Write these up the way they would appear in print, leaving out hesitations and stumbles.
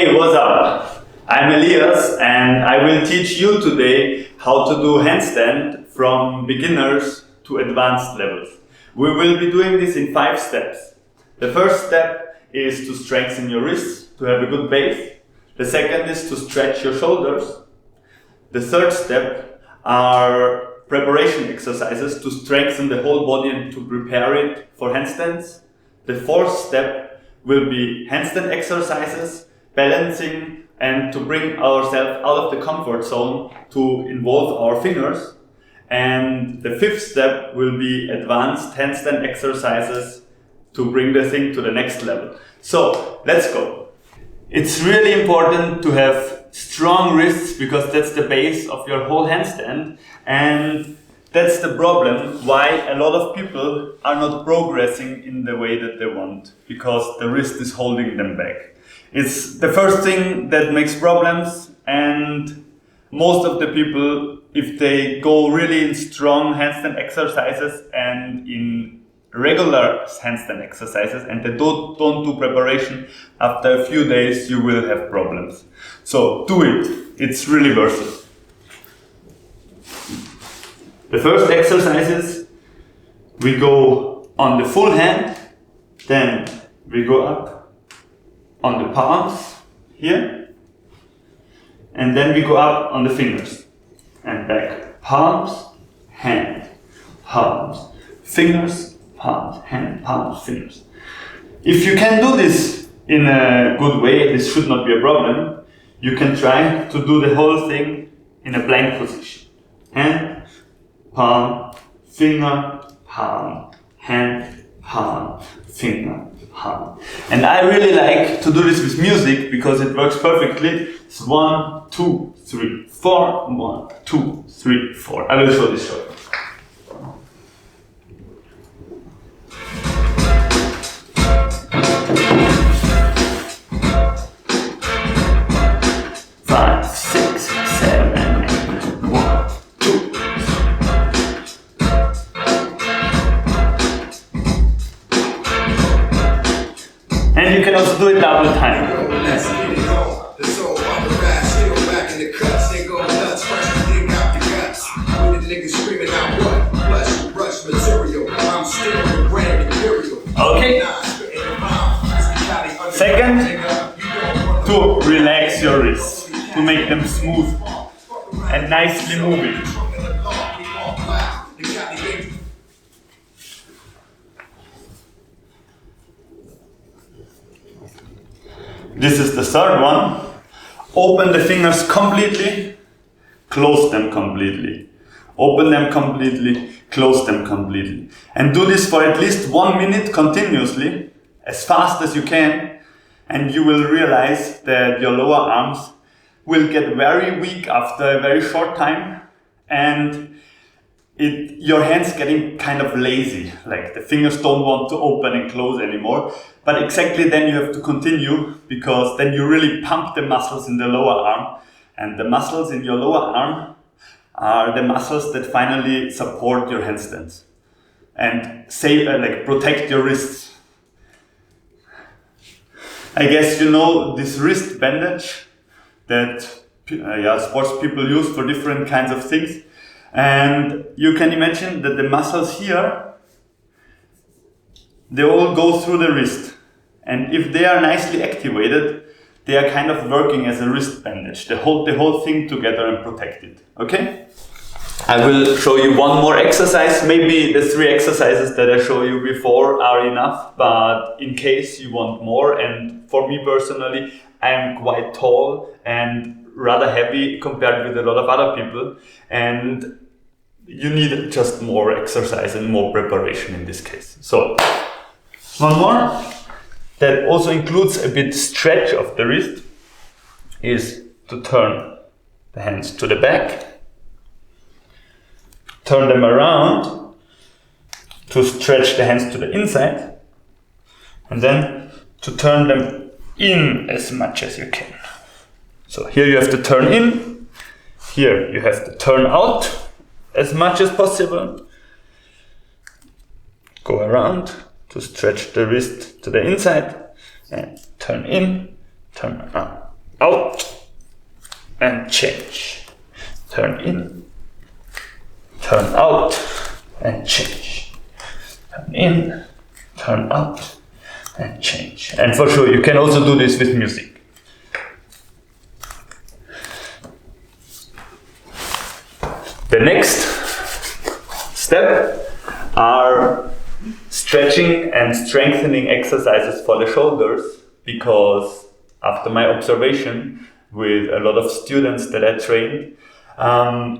Hey, what's up? I'm Elias and I will teach you today how to do handstand from beginners to advanced levels. We will be doing this in 5 steps. The first step is to strengthen your wrists to have a good base. The second is to stretch your shoulders. The third step are preparation exercises to strengthen the whole body and to prepare it for handstands. The fourth step will be handstand exercises, balancing, and to bring ourselves out of the comfort zone to involve our fingers. And the fifth step will be advanced handstand exercises to bring the thing to the next level. So let's go. It's really important to have strong wrists because that's the base of your whole handstand, and that's the problem why a lot of people are not progressing in the way that they want, because the wrist is holding them back. It's the first thing that makes problems, and most of the people, if they go really in strong handstand exercises and in regular handstand exercises and they don't do preparation, after a few days you will have problems. So do it, it's really worth it. The first exercises, we go on the full hand, then we go up on the palms here, and then we go up on the fingers and back. Palms, hand, palms, fingers, palms, hand, palms, fingers. If you can do this in a good way, this should not be a problem. You can try to do the whole thing in a plank position. Hand, palm, finger, palm, hand, palm, finger, palm. And I really like to do this with music because it works perfectly. It's 1, 2, 3, 4, 1, 2, 3, 4. I will show this short. And you can also do it double time. Okay. Second, to relax your wrists, to make them smooth and nicely moving. This is the third one. Open the fingers completely, close them completely. Open them completely, close them completely. And do this for at least 1 minute continuously, as fast as you can, and you will realize that your lower arms will get very weak after a very short time, and your hands getting kind of lazy, like the fingers don't want to open and close anymore. But exactly then you have to continue, because then you really pump the muscles in the lower arm, and the muscles in your lower arm are the muscles that finally support your handstands and protect your wrists. I guess you know this wrist bandage that sports people use for different kinds of things. And you can imagine that the muscles here, they all go through the wrist. And if they are nicely activated, they are kind of working as a wrist bandage. They hold the whole thing together and protect it. Okay? I will show you one more exercise. Maybe the 3 exercises that I showed you before are enough, but in case you want more, and for me personally, I am quite tall and rather heavy compared with a lot of other people, and you need just more exercise and more preparation in this case. So, one more that also includes a bit stretch of the wrist is to turn the hands to the back, turn them around to stretch the hands to the inside, and then to turn them in as much as you can. So here you have to turn in, here you have to turn out as much as possible. Go around to stretch the wrist to the inside and turn in, turn around. out, and change. Turn in, turn out, and change. Turn in, turn out, and change. And for sure, you can also do this with music. The next step are stretching and strengthening exercises for the shoulders, because after my observation with a lot of students that I trained,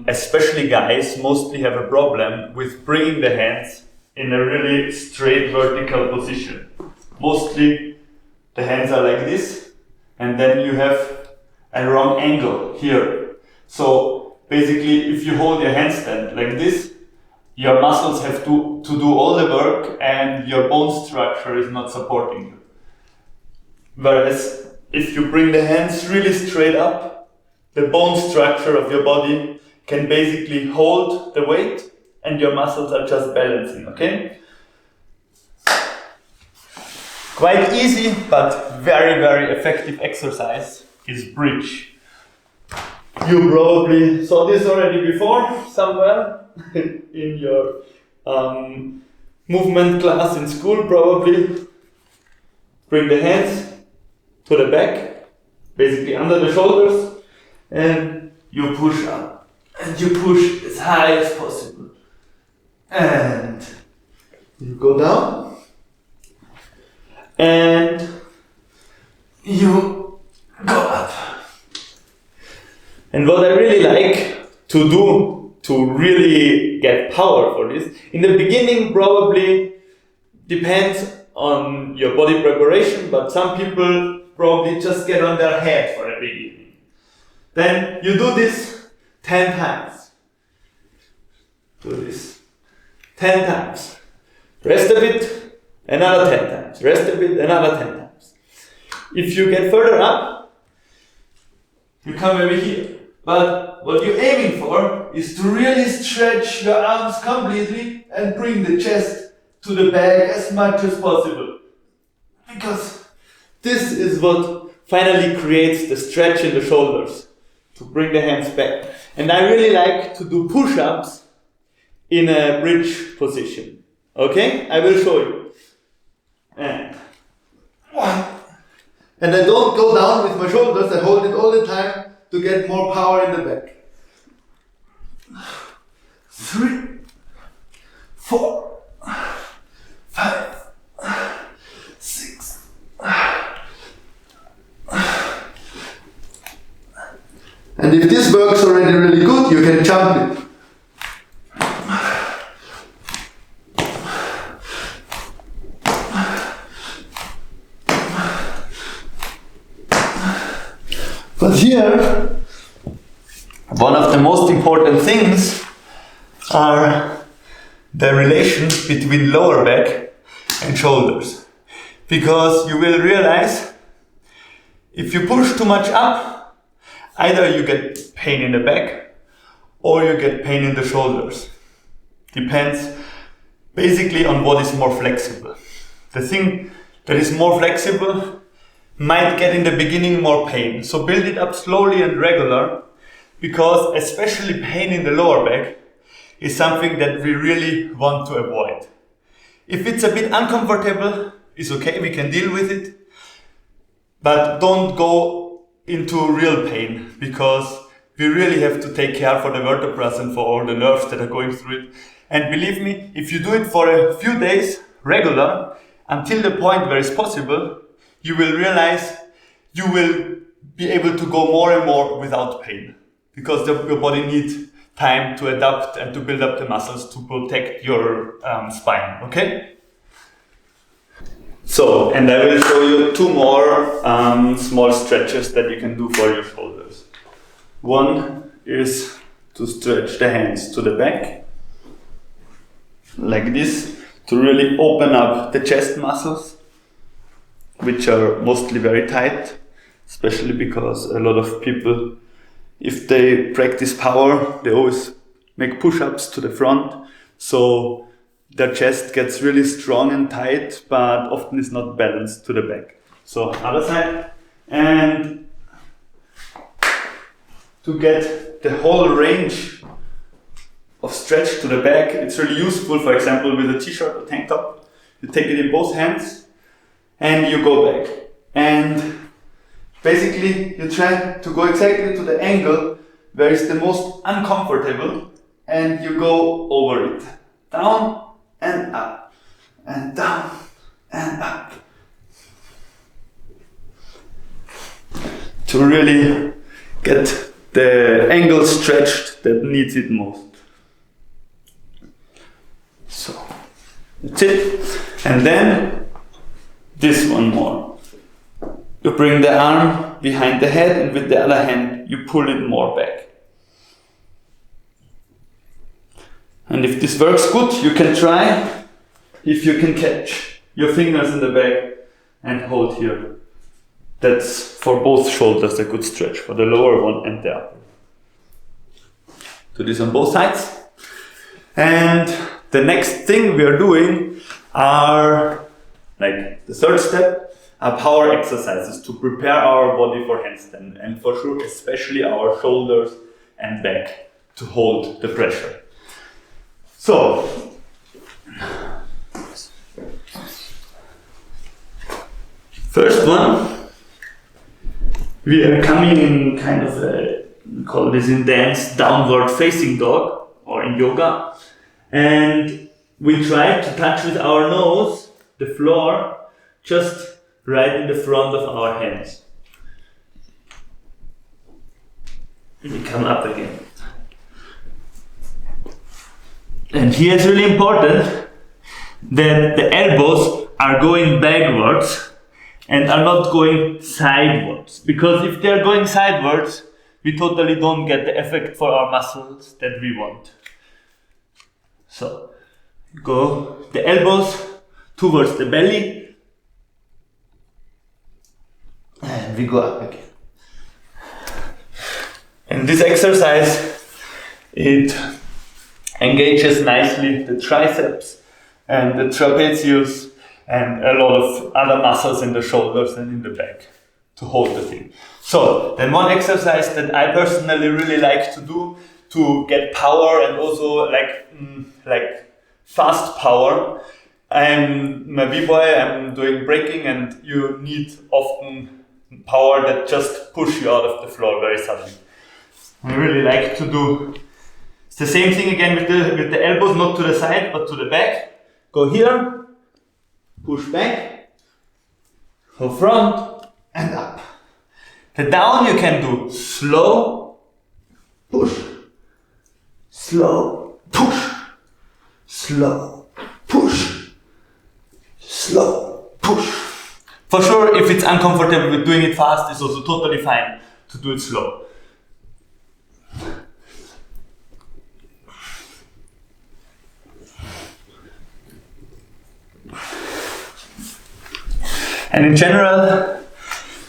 especially guys mostly have a problem with bringing the hands in a really straight vertical position. Mostly the hands are like this, and then you have a wrong angle here. So basically, if you hold your handstand like this, your muscles have to do all the work and your bone structure is not supporting you. Whereas if you bring the hands really straight up, the bone structure of your body can basically hold the weight and your muscles are just balancing, okay? Quite easy, but very, very effective exercise is bridge. You probably saw this already before, somewhere in your movement class in school, probably. Bring the hands to the back, basically under the shoulders, and you push up. And you push as high as possible. And you go down. And you go up. And what I really like to do to really get power for this, in the beginning probably depends on your body preparation, but some people probably just get on their head for the beginning. Then you do this 10 times. Do this 10 times. Rest a bit, another 10 times. Rest a bit, another 10 times. If you get further up, you come over here. But what you're aiming for is to really stretch your arms completely and bring the chest to the back as much as possible. Because this is what finally creates the stretch in the shoulders, to bring the hands back. And I really like to do push-ups in a bridge position. Okay? I will show you. And one. And I don't go down with my shoulders, I hold it all the time to get more power in the back. 3, 4, 5, 6. And if this works already really good, you can jump it. But here, one of the most important things are the relations between lower back and shoulders. Because you will realize, if you push too much up, either you get pain in the back or you get pain in the shoulders. Depends basically on what is more flexible. The thing that is more flexible might get in the beginning more pain. So build it up slowly and regular, because especially pain in the lower back is something that we really want to avoid. If it's a bit uncomfortable, it's okay, we can deal with it. But don't go into real pain, because we really have to take care for the vertebrae and for all the nerves that are going through it. And believe me, if you do it for a few days regular, until the point where it's possible, you will realize you will be able to go more and more without pain, because your body needs time to adapt and to build up the muscles to protect your spine, okay? So, and I will show you 2 more small stretches that you can do for your shoulders. One is to stretch the hands to the back, like this, to really open up the chest muscles, which are mostly very tight, especially because a lot of people, if they practice power, they always make push-ups to the front, so their chest gets really strong and tight, but often is not balanced to the back. So other side, and to get the whole range of stretch to the back. It's really useful, for example, with a t-shirt or tank top. You take it in both hands and you go back. And basically you try to go exactly to the angle where it's the most uncomfortable, and you go over it. Down and up, and down and up. To really get the angle stretched that needs it most. So, that's it. And then, this one more. You bring the arm behind the head, and with the other hand, you pull it more back. And if this works good, you can try if you can catch your fingers in the back and hold here. That's for both shoulders a good stretch, for the lower one and the upper. Do this on both sides. And the next thing we are doing are, like the third step, are power exercises to prepare our body for handstand, and for sure especially our shoulders and back to hold the pressure. So, first one, we are coming in kind of a, we call this in dance, downward facing dog, or in yoga, and we try to touch with our nose the floor just right in the front of our hands. And we come up again. And here it's really important that the elbows are going backwards and are not going sidewards. Because if they're going sidewards, we totally don't get the effect for our muscles that we want. So, go the elbows towards the belly, and we go up again. And this exercise, it engages nicely the triceps and the trapezius and a lot of other muscles in the shoulders and in the back to hold the thing. So, then one exercise that I personally really like to do to get power and also like fast power. I'm a b-boy, I'm doing breaking, and you need often power that just push you out of the floor very suddenly. I really like to do, it's the same thing again with the elbows, not to the side but to the back. Go here, push back, go front and up. The down you can do slow, push, slow, push, slow, push, slow, push. For sure, if it's uncomfortable with doing it fast, it's also totally fine to do it slow. And in general,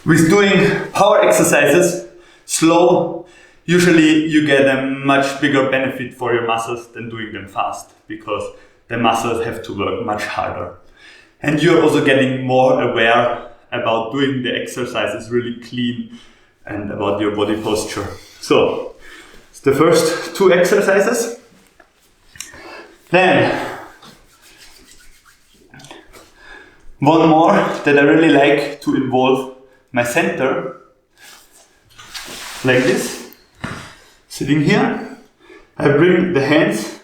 with doing power exercises slow, usually you get a much bigger benefit for your muscles than doing them fast, because the muscles have to work much harder. And you're also getting more aware about doing the exercises really clean and about your body posture. So, it's the first two exercises. Then, one more that I really like to involve my center, like this, sitting here. I bring the hands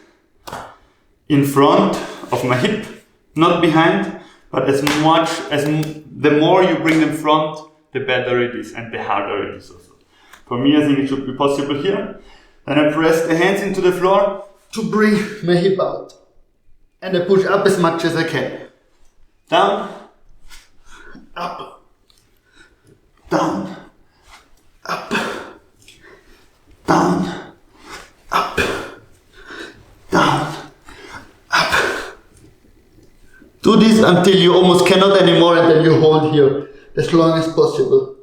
in front of my hip, not behind, but as much as the more you bring them front, the better it is and the harder it is also. For me, I think it should be possible here. Then I press the hands into the floor to bring my hip out, and I push up as much as I can. Down, up, down, up, down, up, down, up. Do this until you almost cannot anymore, and then you hold here as long as possible.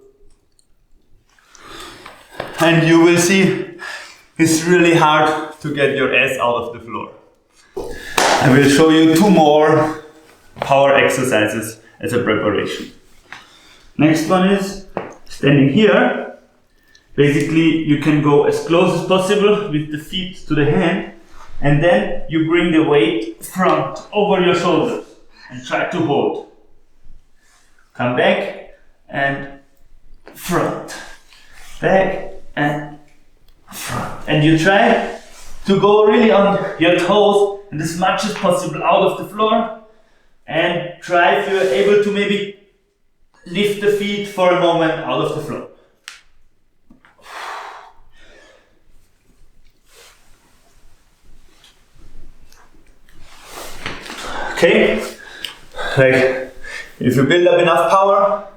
And you will see it's really hard to get your ass out of the floor. I will show you two more power exercises as a preparation. Next one is standing here. Basically, you can go as close as possible with the feet to the hand, and then you bring the weight front over your shoulders and try to hold. Come back and front, back and front. And you try to go really on your toes and as much as possible out of the floor, and try, if you're able to, maybe lift the feet for a moment out of the floor. Okay, like if you build up enough power,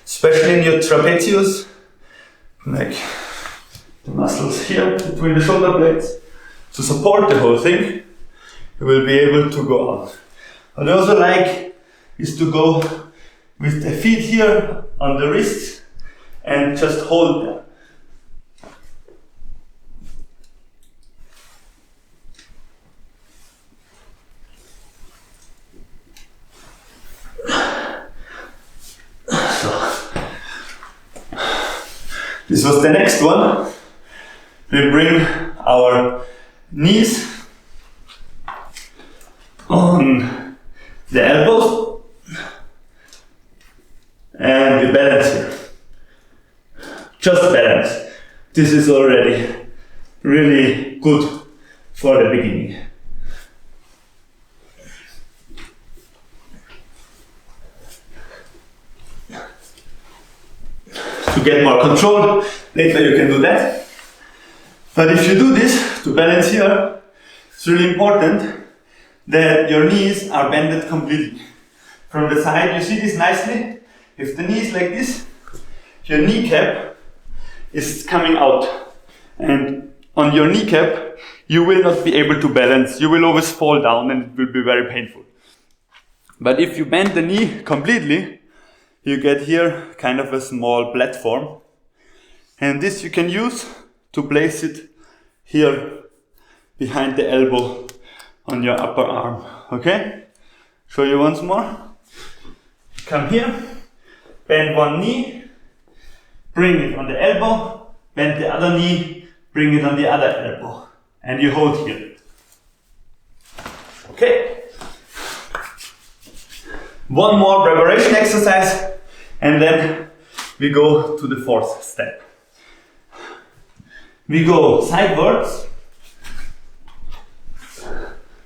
especially in your trapezius, like the muscles here between the shoulder blades, to support the whole thing, you will be able to go out. What I also like is to go with the feet here on the wrists and just hold them. This was the next one. We bring our knees on the elbows and we balance here. Just balance. This is already really good for the beginning. To get more control, later you can do that. But if you do this, to balance here, it's really important that your knees are bended completely. From the side, you see this nicely? If the knee is like this, your kneecap is coming out. And on your kneecap, you will not be able to balance. You will always fall down and it will be very painful. But if you bend the knee completely, you get here kind of a small platform, and this you can use to place it here behind the elbow on your upper arm. Okay? Show you once more. Come here, bend one knee, bring it on the elbow, bend the other knee, bring it on the other elbow, and you hold here. Okay? One more preparation exercise, and then we go to the fourth step. We go sidewards,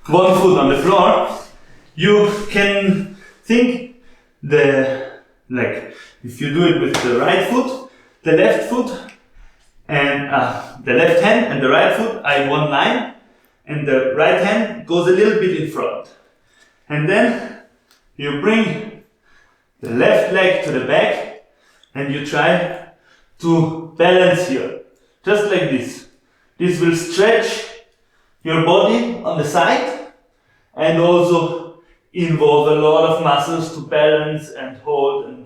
one foot on the floor. You can think if you do it with the right foot, the left foot, and the left hand and the right foot are in one line, and the right hand goes a little bit in front. And then you bring the left leg to the back and you try to balance here, just like this. This will stretch your body on the side and also involve a lot of muscles to balance and hold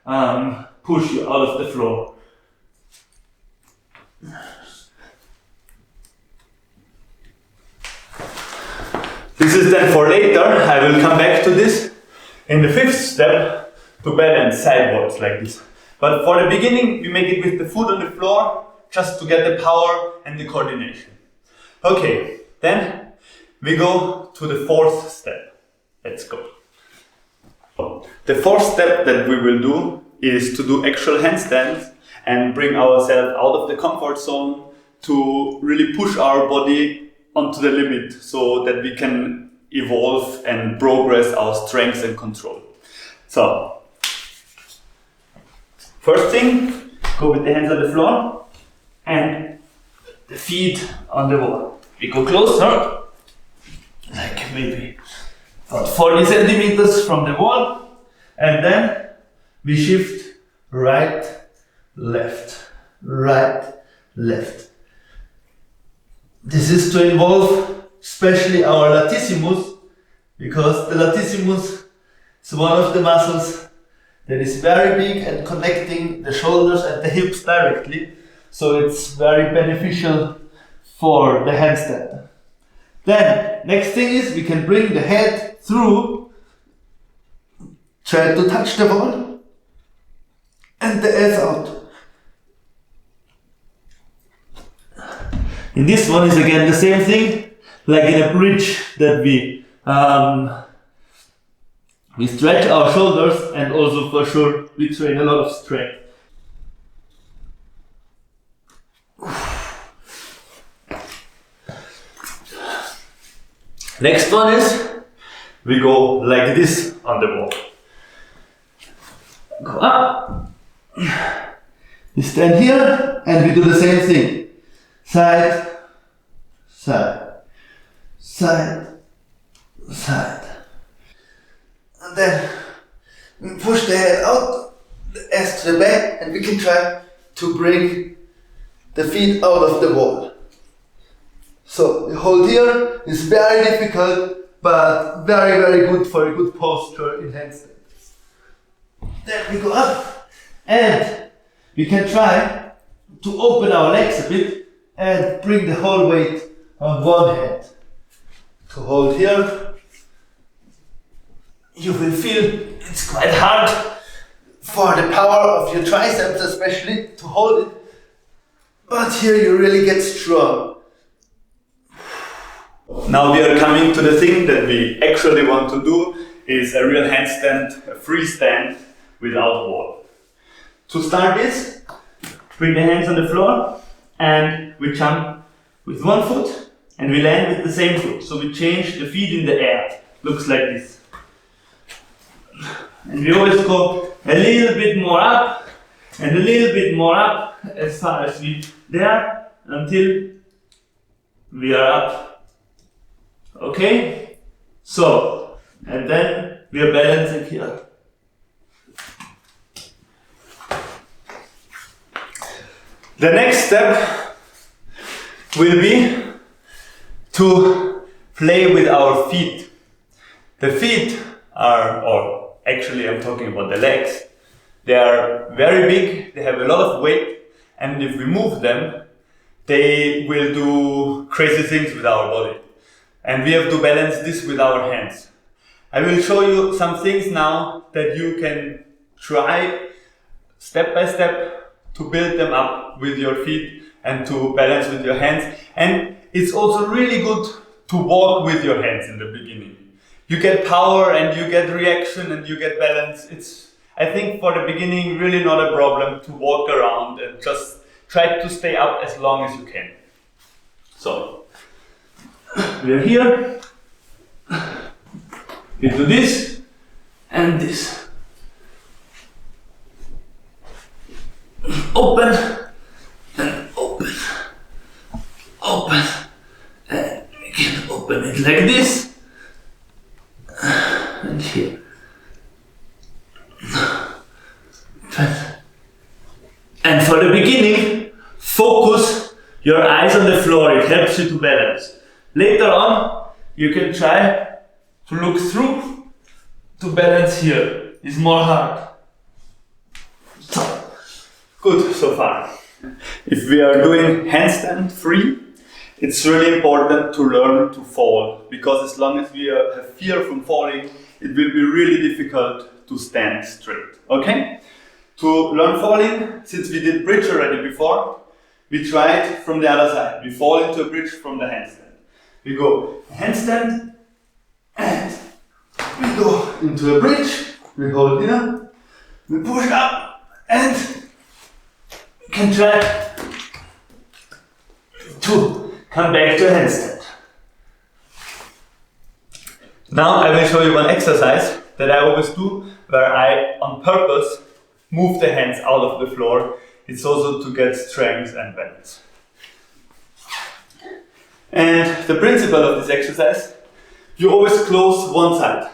and push you out of the floor. This is then for later. I will come back to this in the fifth step to balance sidewards like this. But for the beginning, we make it with the foot on the floor just to get the power and the coordination. Okay, then we go to the fourth step. Let's go. The fourth step that we will do is to do actual handstands and bring ourselves out of the comfort zone to really push our body onto the limit so that we can evolve and progress our strength and control. So, first thing, go with the hands on the floor and the feet on the wall. We go closer, like maybe about 40 centimeters from the wall, and then we shift right, left, right, left. This is to involve especially our latissimus, because the latissimus is one of the muscles that is very big and connecting the shoulders and the hips directly, so it's very beneficial for the handstand. Then, next thing is we can bring the head through, try to touch the wall, and the ass out. In this one is again the same thing, like in a bridge, that we stretch our shoulders, and also for sure we train a lot of strength. Next one is we go like this on the wall. Go up. We stand here and we do the same thing. Side, side, side, side. And then we push the head out, the ass to the back, and we can try to bring the feet out of the wall. So the hold here is very difficult, but very, very good for a good posture in handstands. Then we go up, and we can try to open our legs a bit and bring the whole weight on one hand. To hold here, you will feel it's quite hard for the power of your triceps especially to hold it, but here you really get strong. Now we are coming to the thing that we actually want to do, is a real handstand, a freestand without wall. To start this, bring the hands on the floor and we jump with one foot and we land with the same foot. So we change the feet in the air. Looks like this. And we always go a little bit more up and a little bit more up as far as we dare until we are up. Okay? So, and then we are balancing here. The next step will be to play with our feet. The feet are, or actually I'm talking about the legs, they are very big, they have a lot of weight, and if we move them, they will do crazy things with our body. And we have to balance this with our hands. I will show you some things now that you can try step by step to build them up with your feet and to balance with your hands. And it's also really good to walk with your hands in the beginning. You get power and you get reaction and you get balance. It's, I think for the beginning, really not a problem to walk around and just try to stay up as long as you can. So, we're here, we do this and this. Open and open, open, and we can open it like this and here. And for the beginning, focus your eyes on the floor, it helps you to balance. Later on, you can try to look through to balance here. It's more hard. Good so far. If we are doing handstand free, it's really important to learn to fall, because as long as we have fear from falling, it will be really difficult to stand straight. Okay? To learn falling, since we did bridge already before, we try it from the other side. We fall into a bridge from the handstand. We go handstand and we go into a bridge, we hold here, we push up and we can try to come back to a handstand. Now I will show you one exercise that I always do, where I on purpose move the hands out of the floor. It's also to get strength and balance. And the principle of this exercise, you always close one side.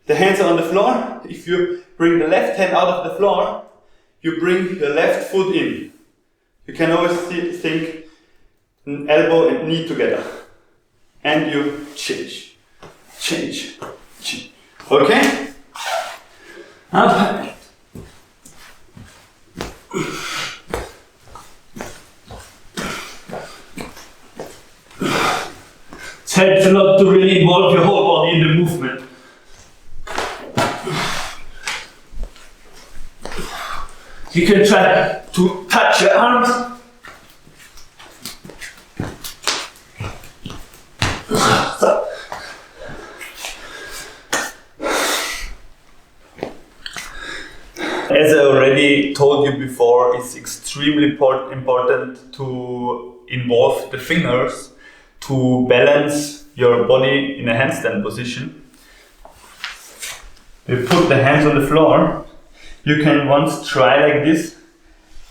The hands are on the floor. If you bring the left hand out of the floor, you bring the left foot in. You can always think an elbow and knee together. And you change, change, change. Okay? Up. It helps a lot to really involve your whole body in the movement. You can try to touch your arms told you before, it's extremely important to involve the fingers to balance your body in a handstand position. You put the hands on the floor. You can once try like this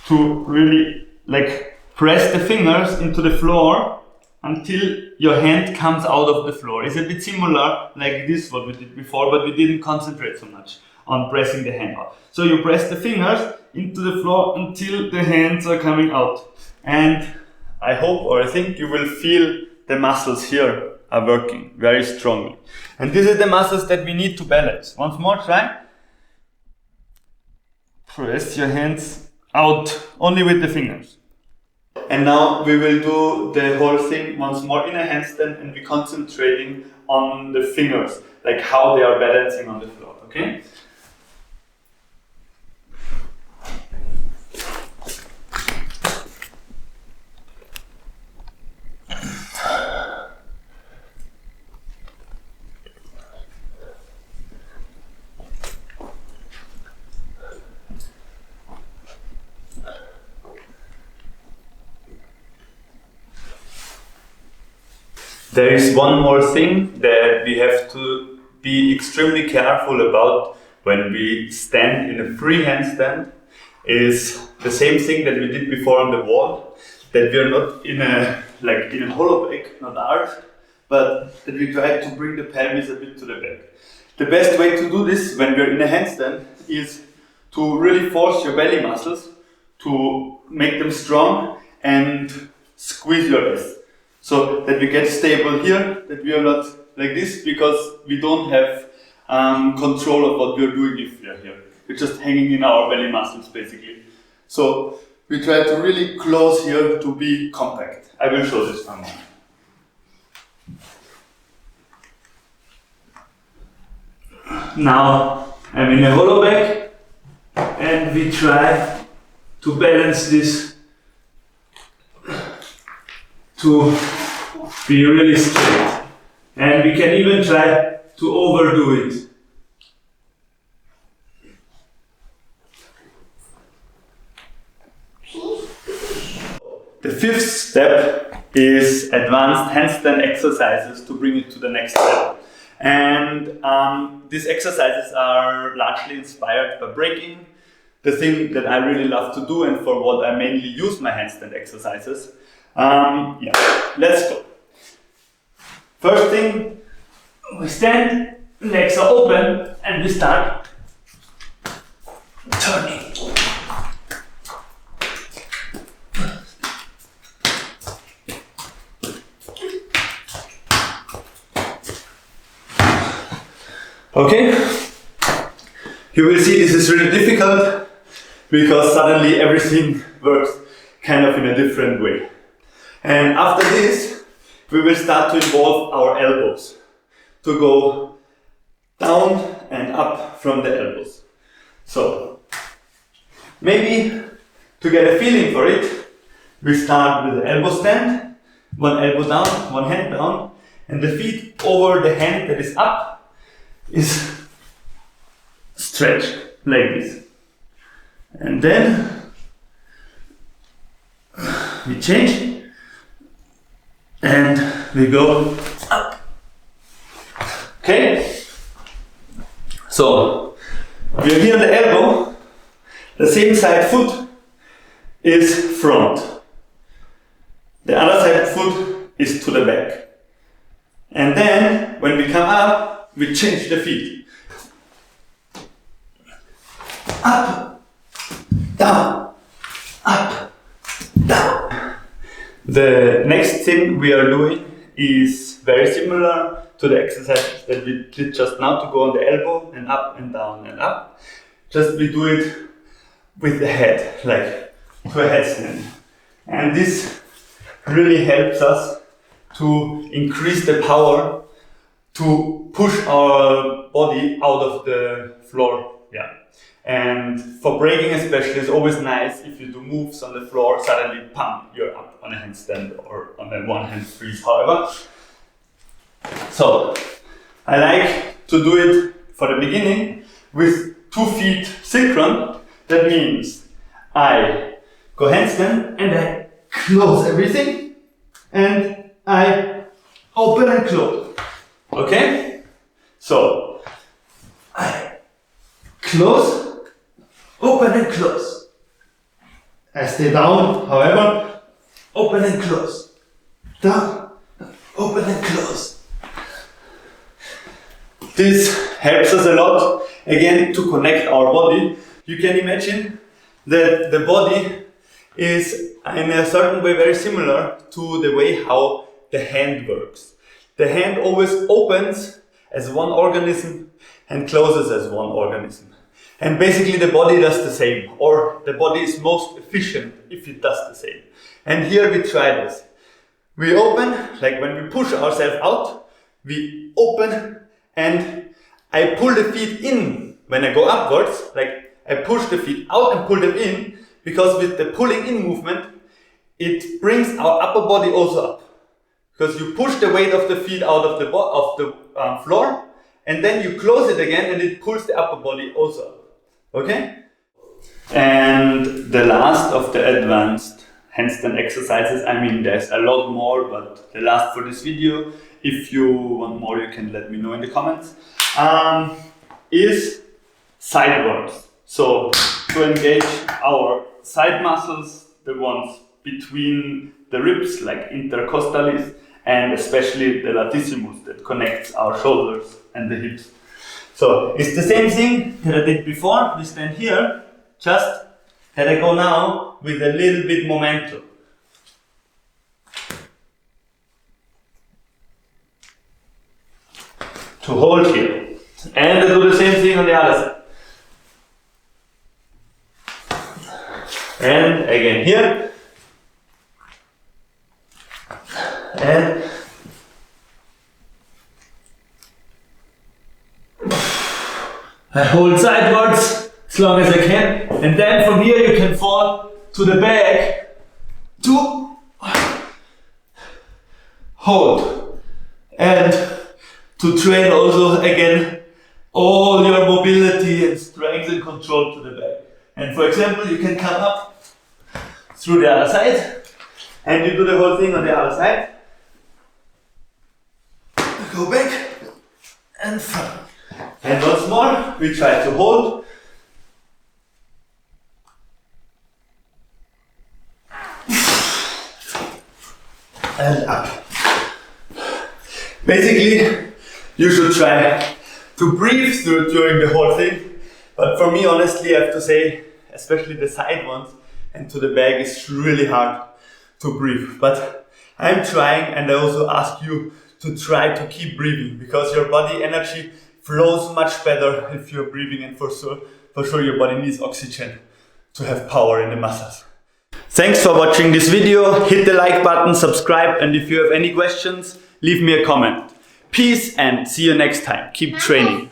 to really like press the fingers into the floor until your hand comes out of the floor. It's a bit similar like this what we did before, but we didn't concentrate so much on pressing the hand out. So you press the fingers into the floor until the hands are coming out. And I hope or I think you will feel the muscles here are working very strongly. And these are the muscles that we need to balance. Once more, try. Press your hands out only with the fingers. And now we will do the whole thing once more in a handstand, and we're concentrating on the fingers, like how they are balancing on the floor, okay? There is one more thing that we have to be extremely careful about when we stand in a free handstand. Is the same thing that we did before on the wall, that we are not in a hollow back, not arched, but that we try to bring the pelvis a bit to the back. The best way to do this when we are in a handstand is to really force your belly muscles to make them strong and squeeze your wrist. So that we get stable here, that we are not like this, because we don't have control of what we are doing if we are here. We're just hanging in our belly muscles basically. So we try to really close here to be compact. I will show this one more. Now I'm in a hollow back and we try to balance this to be really straight, and we can even try to overdo it. The fifth step is advanced handstand exercises to bring it to the next level. And these exercises are largely inspired by breaking, the thing that I really love to do and for what I mainly use my handstand exercises. Let's go. First thing, we stand, legs are open, and we start turning. Okay, you will see this is really difficult because suddenly everything works kind of in a different way. And after this, we will start to involve our elbows to go down and up from the elbows. So, maybe to get a feeling for it, we start with the elbow stand, one elbow down, one hand down, and the feet over the hand that is up is stretched like this. And then we change and we go up. Okay? So we are here on the elbow, the same side foot is front, the other side foot is to the back. And then when we come up, we change the feet. Up, down, up, down. The next thing we are doing is very similar to the exercise that we did just now, to go on the elbow and up and down and up. Just we do it with the head, like to a headstand. And this really helps us to increase the power to push our body out of the floor. Yeah. And for breaking especially, it's always nice if you do moves on the floor, suddenly pump, you're up on a handstand or on a one hand freeze, however. So, I like to do it for the beginning with 2 feet synchron. That means I go handstand and I close everything and I open and close. Okay? So I close, open and close. I stay down, however, open and close. Down, open and close. This helps us a lot, again, to connect our body. You can imagine that the body is in a certain way very similar to the way how the hand works. The hand always opens as one organism and closes as one organism. And basically the body does the same, or the body is most efficient if it does the same. And here we try this. We open, like when we push ourselves out, we open and I pull the feet in. When I go upwards, like I push the feet out and pull them in, because with the pulling in movement, it brings our upper body also up. Because you push the weight of the feet out of the floor, and then you close it again and it pulls the upper body also up. Okay? And the last of the advanced handstand exercises, I mean there's a lot more, but the last for this video, if you want more you can let me know in the comments, is sidewards. So to engage our side muscles, the ones between the ribs like intercostalis, and especially the latissimus that connects our shoulders and the hips. So it's the same thing that I did before. We stand here, just that I go now with a little bit momentum. To hold here. And I do the same thing on the other side. And again here. And I hold sidewards as long as I can, and then from here you can fall to the back to hold, and to train also again all your mobility and strength and control to the back. And for example, you can come up through the other side and you do the whole thing on the other side. Go back and front. And once more, we try to hold. And up. Basically, you should try to breathe during the whole thing. But for me, honestly, I have to say, especially the side ones and to the back, it's really hard to breathe. But I'm trying, and I also ask you to try to keep breathing, because your body energy flows much better if you're breathing, and for sure your body needs oxygen to have power in the muscles. Thanks for watching this video. Hit the like button, subscribe, and if you have any questions, leave me a comment. Peace and see you next time. Keep training.